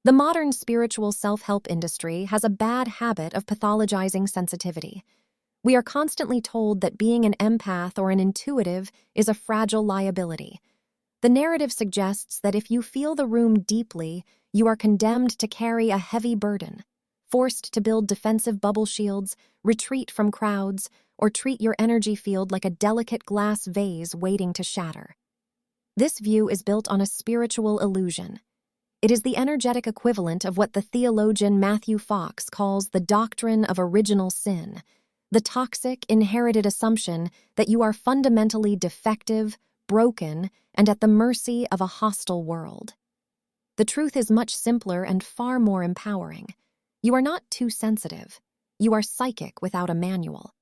The modern spiritual self-help industry has a bad habit of pathologizing sensitivity. We are constantly told that being an empath or an intuitive is a fragile liability. The narrative suggests that if you feel the room deeply, you are condemned to carry a heavy burden, forced to build defensive bubble shields, retreat from crowds, or treat your energy field like a delicate glass vase waiting to shatter. This view is built on a spiritual illusion. It is the energetic equivalent of what the theologian Matthew Fox calls the doctrine of original sin, the toxic, inherited assumption that you are fundamentally defective, broken, and at the mercy of a hostile world. The truth is much simpler and far more empowering. You are not too sensitive. You are psychic without a manual.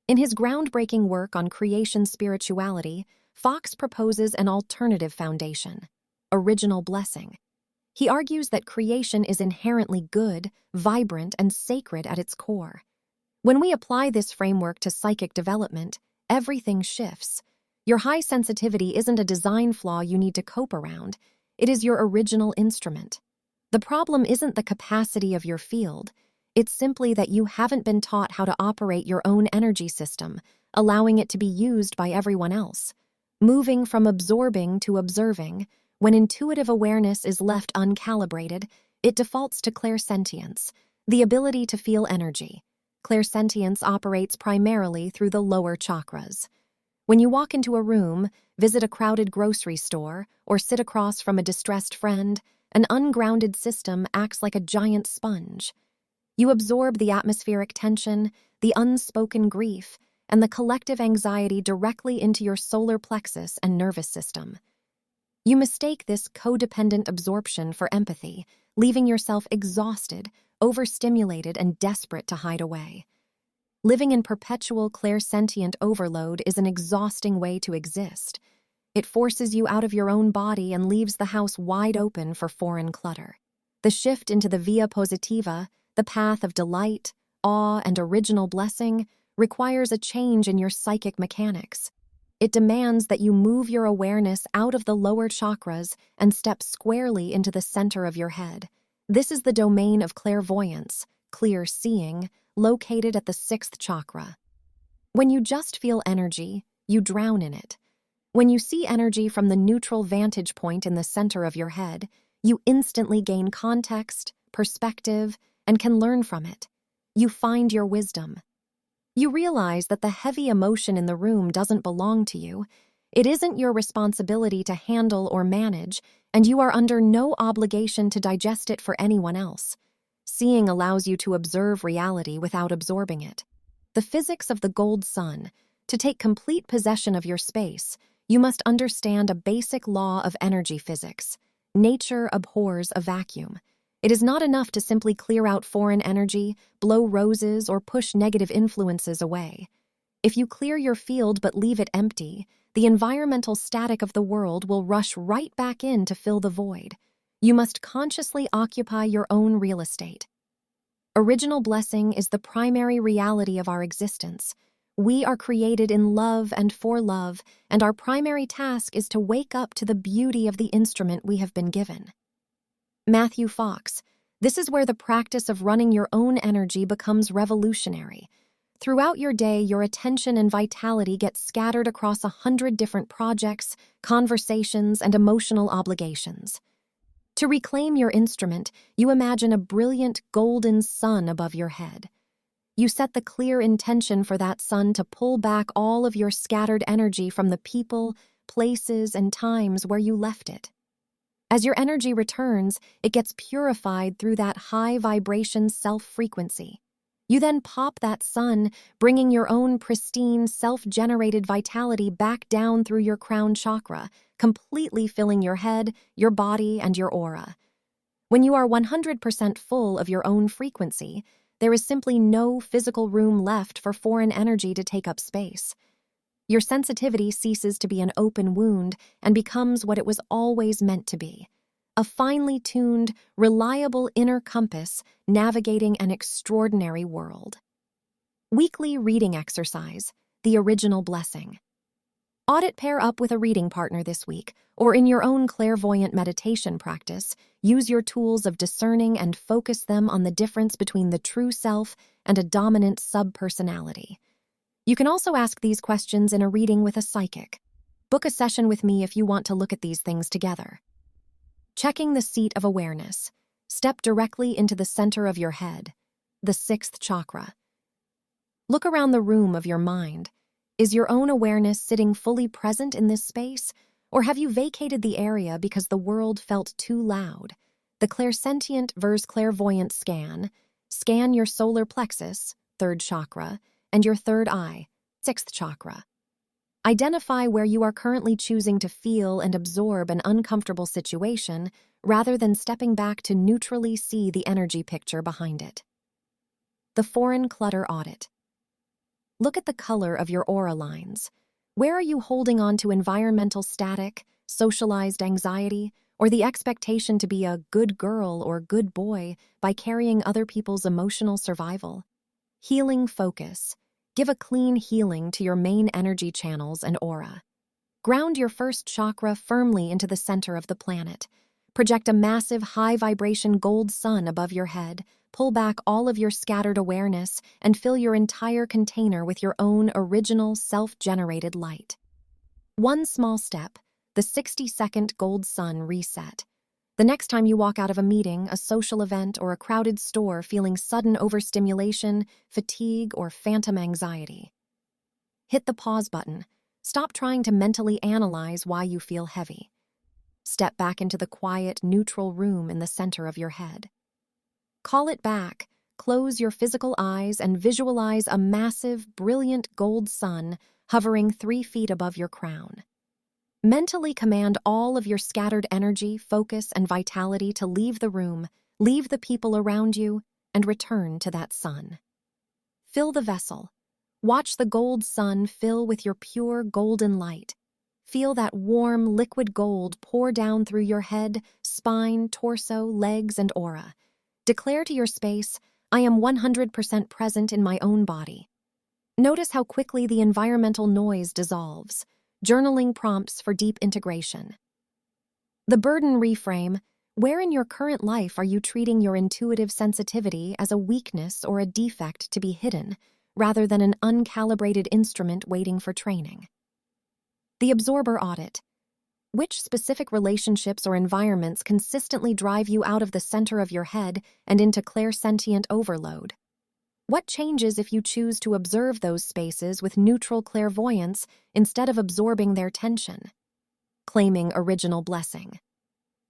In his groundbreaking work on creation spirituality, Fox proposes an alternative foundation: original blessing. He argues that creation is inherently good, vibrant, and sacred at its core. When we apply this framework to psychic development, everything shifts. Your high sensitivity isn't a design flaw you need to cope around. It is your original instrument. The problem isn't the capacity of your field. It's simply that you haven't been taught how to operate your own energy system, allowing it to be used by everyone else. Moving from absorbing to observing, when intuitive awareness is left uncalibrated, it defaults to clairsentience, the ability to feel energy. Clairsentience operates primarily through the lower chakras. When you walk into a room, visit a crowded grocery store, or sit across from a distressed friend, an ungrounded system acts like a giant sponge. You absorb the atmospheric tension, the unspoken grief, and the collective anxiety directly into your solar plexus and nervous system. You mistake this codependent absorption for empathy, leaving yourself exhausted, overstimulated, and desperate to hide away. Living in perpetual clairsentient overload is an exhausting way to exist. It forces you out of your own body and leaves the house wide open for foreign clutter. The shift into the via positiva, the path of delight, awe, and original blessing, requires a change in your psychic mechanics. It demands that you move your awareness out of the lower chakras and step squarely into the center of your head. This is the domain of clairvoyance, clear seeing, located at the 6th chakra. When you just feel energy, you drown in it. When you see energy from the neutral vantage point in the center of your head, you instantly gain context, perspective, and can learn from it. You find your wisdom. You realize that the heavy emotion in the room doesn't belong to you. It isn't your responsibility to handle or manage, and you are under no obligation to digest it for anyone else. Seeing allows you to observe reality without absorbing it. The physics of the gold sun. To take complete possession of your space, you must understand a basic law of energy physics. Nature abhors a vacuum. It is not enough to simply clear out foreign energy, blow roses, or push negative influences away. If you clear your field but leave it empty, the environmental static of the world will rush right back in to fill the void. You must consciously occupy your own real estate. Original blessing is the primary reality of our existence. We are created in love and for love, and our primary task is to wake up to the beauty of the instrument we have been given. Matthew Fox. This is where the practice of running your own energy becomes revolutionary. Throughout your day, your attention and vitality get scattered across 100 different projects, conversations, and emotional obligations. To reclaim your instrument, you imagine a brilliant golden sun above your head. You set the clear intention for that sun to pull back all of your scattered energy from the people, places, and times where you left it. As your energy returns, it gets purified through that high vibration self-frequency. You then pop that sun, bringing your own pristine, self-generated vitality back down through your crown chakra, completely filling your head, your body, and your aura. When you are 100% full of your own frequency, there is simply no physical room left for foreign energy to take up space. Your sensitivity ceases to be an open wound and becomes what it was always meant to be: a finely tuned, reliable inner compass navigating an extraordinary world. Weekly reading exercise, the original blessing. Audit pair up with a reading partner this week, or in your own clairvoyant meditation practice, use your tools of discerning and focus them on the difference between the true self and a dominant subpersonality. You can also ask these questions in a reading with a psychic. Book a session with me if you want to look at these things together. Checking the seat of awareness. Step directly into the center of your head, the sixth chakra. Look around the room of your mind. Is your own awareness sitting fully present in this space, or have you vacated the area because the world felt too loud? The clairsentient versus clairvoyant scan. Scan your solar plexus, third chakra, and your third eye, sixth chakra. Identify where you are currently choosing to feel and absorb an uncomfortable situation rather than stepping back to neutrally see the energy picture behind it. The foreign clutter audit. Look at the color of your aura lines. Where are you holding on to environmental static, socialized anxiety, or the expectation to be a good girl or good boy by carrying other people's emotional survival? Healing focus. Give a clean healing to your main energy channels and aura. Ground your first chakra firmly into the center of the planet. Project a massive high-vibration gold sun above your head. Pull back all of your scattered awareness and fill your entire container with your own original self-generated light. One small step, the 60-second gold sun reset. The next time you walk out of a meeting, a social event, or a crowded store feeling sudden overstimulation, fatigue, or phantom anxiety, hit the pause button. Stop trying to mentally analyze why you feel heavy. Step back into the quiet, neutral room in the center of your head. Call it back, close your physical eyes, and visualize a massive, brilliant gold sun hovering 3 feet above your crown. Mentally command all of your scattered energy, focus, and vitality to leave the room, leave the people around you, and return to that sun. Fill the vessel. Watch the gold sun fill with your pure golden light. Feel that warm, liquid gold pour down through your head, spine, torso, legs, and aura. Declare to your space, I am 100% present in my own body. Notice how quickly the environmental noise dissolves. Journaling prompts for deep integration. The burden reframe. Where in your current life are you treating your intuitive sensitivity as a weakness or a defect to be hidden, rather than an uncalibrated instrument waiting for training? The absorber audit. Which specific relationships or environments consistently drive you out of the center of your head and into clairsentient overload? What changes if you choose to observe those spaces with neutral clairvoyance instead of absorbing their tension? Claiming original blessing.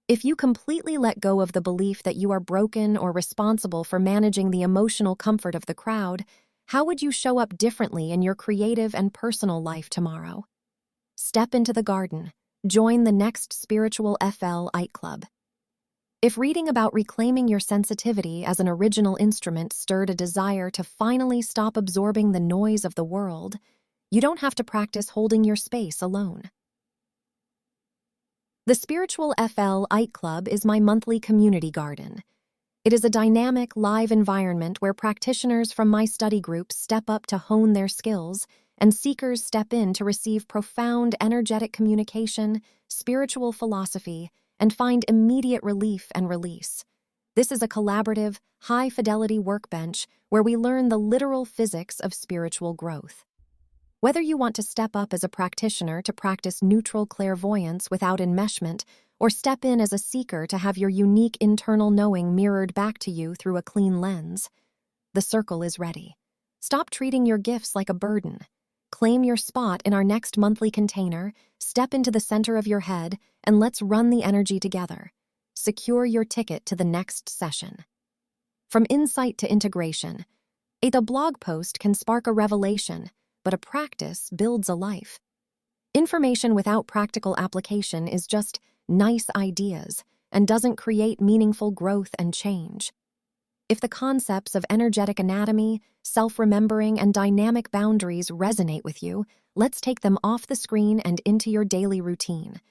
If you completely let go of the belief that you are broken or responsible for managing the emotional comfort of the crowd, how would you show up differently in your creative and personal life tomorrow? Step into the garden. Join the next spiritual FL-ite club. If reading about reclaiming your sensitivity as an original instrument stirred a desire to finally stop absorbing the noise of the world, you don't have to practice holding your space alone. The Spiritual FL-ite Club is my monthly community garden. It is a dynamic, live environment where practitioners from my study groups step up to hone their skills, and seekers step in to receive profound energetic communication, spiritual philosophy, and find immediate relief and release. This is a collaborative, high-fidelity workbench where we learn the literal physics of spiritual growth. Whether you want to step up as a practitioner to practice neutral clairvoyance without enmeshment, or step in as a seeker to have your unique internal knowing mirrored back to you through a clean lens, the circle is ready. Stop treating your gifts like a burden. Claim your spot in our next monthly container, step into the center of your head, and let's run the energy together. Secure your ticket to the next session. From insight to integration, a blog post can spark a revelation, but a practice builds a life. Information without practical application is just nice ideas and doesn't create meaningful growth and change. If the concepts of energetic anatomy, self-remembering, and dynamic boundaries resonate with you, let's take them off the screen and into your daily routine.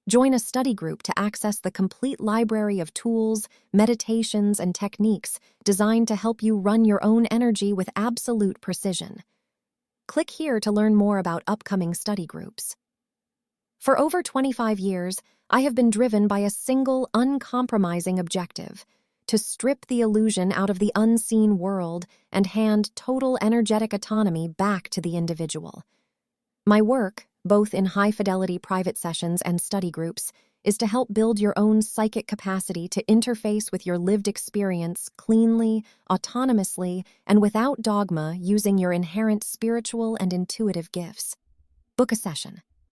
Join a study group to access the complete library of tools, meditations, and techniques designed to help you run your own energy with absolute precision. Click here to learn more about upcoming study groups. For over 25 years, I have been driven by a single, uncompromising objective: to strip the illusion out of the unseen world and hand total energetic autonomy back to the individual. My work, both in high-fidelity private sessions and study groups, is to help build your own psychic capacity to interface with your lived experience cleanly, autonomously, and without dogma, using your inherent spiritual and intuitive gifts. Book a session.